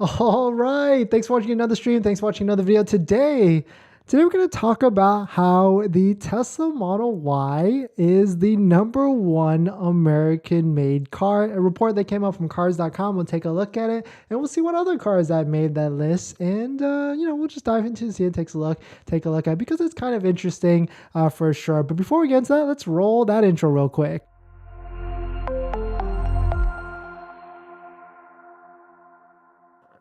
All right. Thanks for watching another stream. Thanks for watching another video. Today we're going to talk about how the Tesla Model Y is the #1 American-made car. A report that came out from cars.com. We'll take a look at it and we'll see what other cars that made that list. And we'll just dive into it, see it, take a look at it, because it's kind of interesting for sure. But before we get into that, let's roll that intro real quick.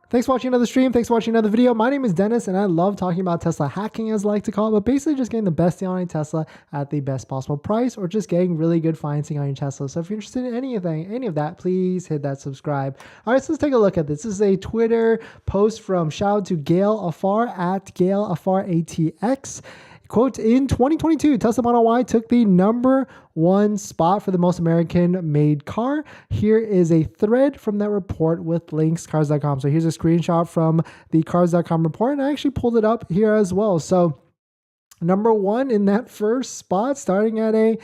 Thanks for watching another stream. Thanks for watching another video. My name is Dennis, and I love talking about Tesla hacking, as I like to call it, but basically just getting the best deal on a Tesla at the best possible price, or just getting really good financing on your Tesla. So if you're interested in any of that, please hit that subscribe. All right, so let's take a look at this. This is a Twitter post from shout out to Gail Afar at Gail Afar ATX. Quote, in 2022, Tesla Model Y took the #1 spot for the most American-made car. Here is a thread from that report with links, cars.com. So here's a screenshot from the cars.com report, and I actually pulled it up here as well. So #1 in that first spot, starting at a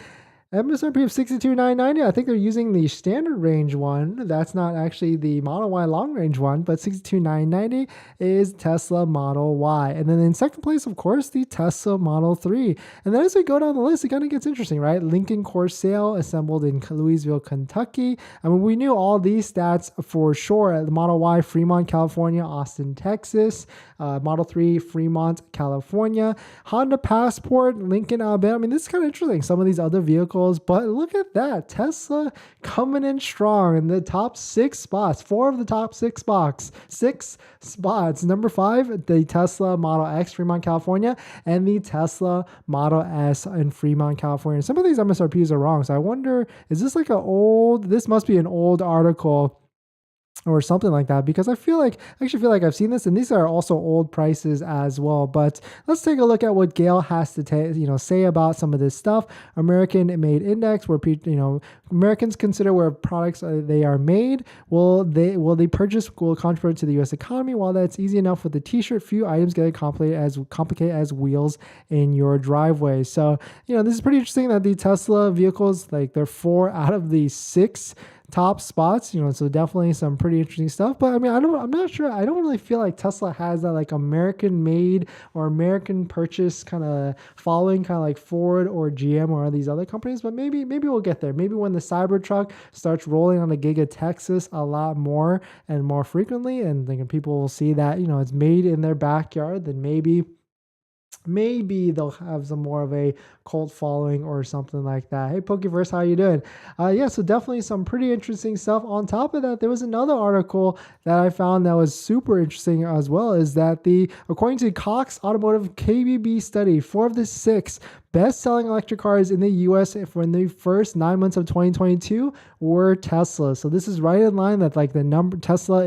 MSRP of $62,990. I think they're using the standard range one. That's not actually the Model Y long range one, but $62,990 is Tesla Model Y. And then in second place, of course, the Tesla Model 3. And then as we go down the list, it kind of gets interesting, right? Lincoln Corsair, assembled in Louisville, Kentucky. I mean, we knew all these stats for sure. The Model Y, Fremont, California, Austin, Texas. Model 3, Fremont, California. Honda Passport, Lincoln, Alabama. I mean, this is kind of interesting. Some of these other vehicles, but look at that. Tesla coming in strong in the top 6 spots. 4 of the top 6 spots. 6 spots. Number 5, the Tesla Model X, Fremont, California, and the Tesla Model S in Fremont, California. Some of these MSRPs are wrong, so I wonder, is this like this must be an old article or something like that, because I actually feel like I've seen this, and these are also old prices as well. But let's take a look at what Gail has to say about some of this stuff. American-made index, where Americans consider where products they are made. Will they purchase will contribute to the U.S. economy? While that's easy enough with the T-shirt, few items get complicated as wheels in your driveway. So this is pretty interesting that the Tesla vehicles, like, they're 4 out of the 6 top spots, so definitely some pretty interesting stuff. But I mean, I'm not sure. I don't really feel like Tesla has that like American made or American purchase kind of following, kind of like Ford or GM or these other companies. But maybe we'll get there. Maybe when the Cybertruck starts rolling on the Giga Texas a lot more and more frequently, and thinking people will see that it's made in their backyard, then maybe they'll have some more of a cult following or something like that. Hey, Pokeverse, how you doing? Yeah, so definitely some pretty interesting stuff. On top of that, there was another article that I found that was super interesting as well, is that according to Cox Automotive KBB study, 4 of the 6 best-selling electric cars in the U.S. for the first 9 months of 2022 were Tesla. So this is right in line that like the Tesla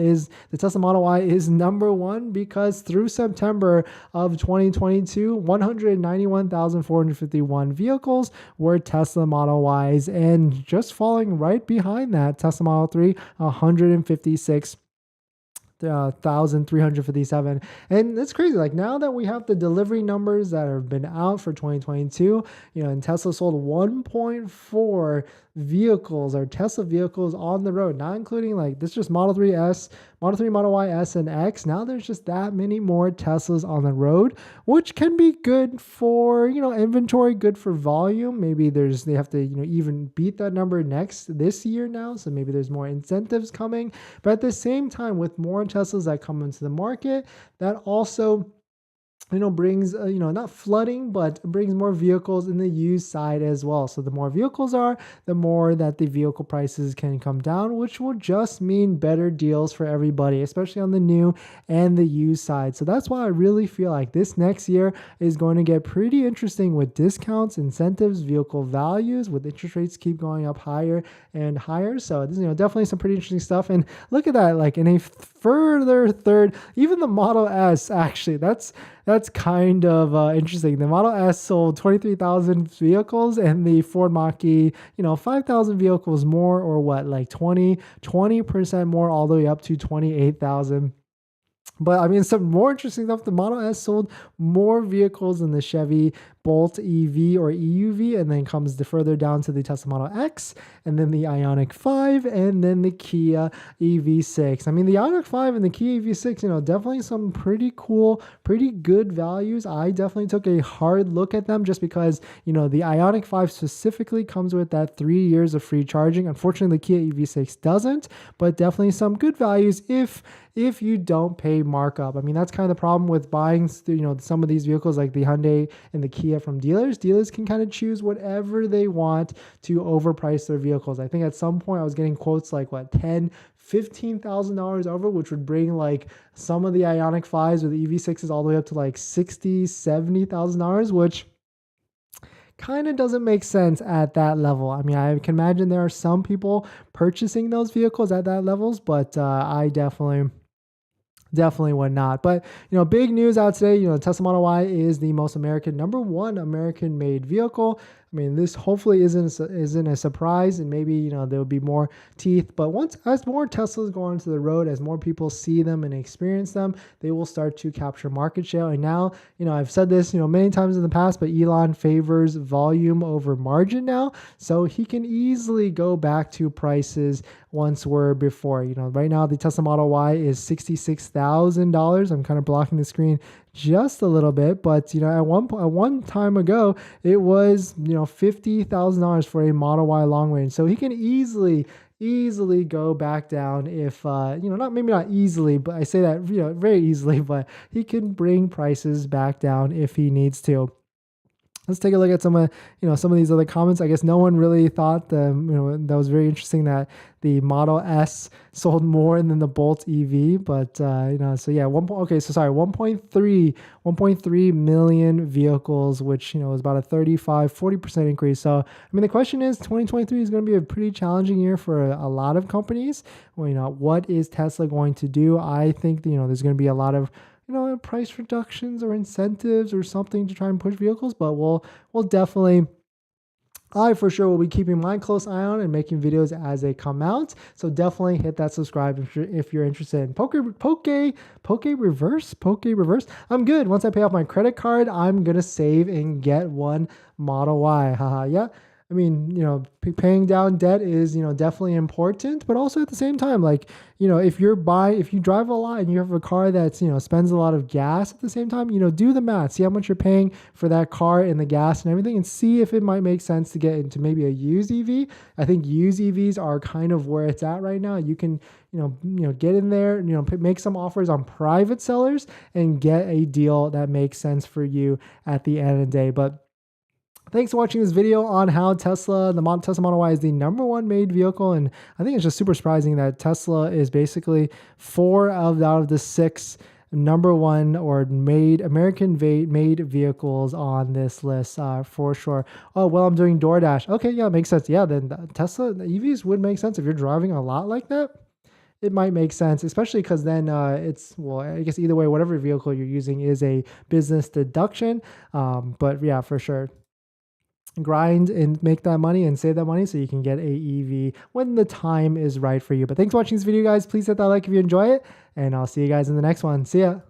Model Y is #1, because through September of 2022, 191,451 vehicles were Tesla Model Ys, and just falling right behind that, Tesla Model 3, 156,357. And it's crazy. Like, now that we have the delivery numbers that have been out for 2022, and Tesla sold 1.4 vehicles or Tesla vehicles on the road, not including like this, just Model 3 S, Model 3, Model Y, S, and X. Now there's just that many more Teslas on the road, which can be good for, inventory, good for volume. Maybe they have to, even beat that number this year now. So maybe there's more incentives coming. But at the same time, with more Teslas that come into the market, that also brings, not flooding, but brings more vehicles in the used side as well. So the more vehicles are, the more that the vehicle prices can come down, which will just mean better deals for everybody, especially on the new and the used side. So that's why I really feel like this next year is going to get pretty interesting with discounts, incentives, vehicle values, with interest rates keep going up higher and higher. So this, definitely some pretty interesting stuff. And look at that, like in a further third, even the Model S, actually, that's kind of interesting. The Model S sold 23,000 vehicles, and the Ford Mach-E, 5,000 vehicles more, or what, like 20% more, all the way up to 28,000. But I mean, some more interesting stuff. The Model S sold more vehicles than the Chevy Bolt EV or EUV, and then comes further down to the Tesla Model X, and then the Ioniq 5, and then the Kia EV6. I mean, the Ioniq 5 and the Kia EV6, definitely some pretty cool, pretty good values. I definitely took a hard look at them just because, the Ioniq 5 specifically comes with that 3 years of free charging. Unfortunately, the Kia EV6 doesn't, but definitely some good values if you don't pay markup. I mean, that's kind of the problem with buying, some of these vehicles like the Hyundai and the Kia from dealers. Dealers can kind of choose whatever they want to overprice their vehicles. I think at some point I was getting quotes like $15,000 over, which would bring like some of the Ioniq 5s or the EV6s all the way up to like $60,000-$70,000, which kind of doesn't make sense at that level. I mean, I can imagine there are some people purchasing those vehicles at that levels, but I definitely would not. But big news out today, Tesla Model Y is the most number one American made vehicle. I mean, this hopefully isn't a surprise, and maybe there'll be more teeth. But as more Teslas go onto the road, as more people see them and experience them, they will start to capture market share. And now, I've said this many times in the past, but Elon favors volume over margin now, so he can easily go back to prices once were before. Right now the Tesla Model Y is $66,000. I'm kind of blocking the screen just a little bit, but at one time ago it was $50,000 for a Model Y long range. So he can easily go back down if maybe not easily, but I say that very easily, but he can bring prices back down if he needs to. Let's take a look at some of these other comments. I guess no one really thought that was very interesting that the Model S sold more than the Bolt EV, but so yeah, 1.3 million vehicles, which was about a 35-40% increase. So I mean, the question is, 2023 is going to be a pretty challenging year for a lot of companies. Well, what is Tesla going to do? I think there's going to be a lot of price reductions or incentives or something to try and push vehicles, but we'll definitely, I for sure will be keeping my close eye on and making videos as they come out. So definitely hit that subscribe if you're interested in Poke Reverse. I'm good. Once I pay off my credit card, I'm gonna save and get one Model Y. Haha, yeah. I mean, paying down debt is, definitely important, but also at the same time, like, if you drive a lot and you have a car that's, spends a lot of gas at the same time, do the math, see how much you're paying for that car and the gas and everything, and see if it might make sense to get into maybe a used EV. I think used EVs are kind of where it's at right now. You can, get in there, make some offers on private sellers and get a deal that makes sense for you at the end of the day. But thanks for watching this video on how Tesla Model Y is the number one made vehicle. And I think it's just super surprising that Tesla is basically 4 out of the 6 number one or American made vehicles on this list for sure. Oh, well, I'm doing DoorDash. Okay, yeah, it makes sense. Yeah, then the EVs would make sense if you're driving a lot like that. It might make sense, especially because then I guess either way, whatever vehicle you're using is a business deduction. But yeah, for sure, grind and make that money and save that money so you can get a EV when the time is right for you. But thanks for watching this video, guys. Please hit that like if you enjoy it, and I'll see you guys in the next one. See ya.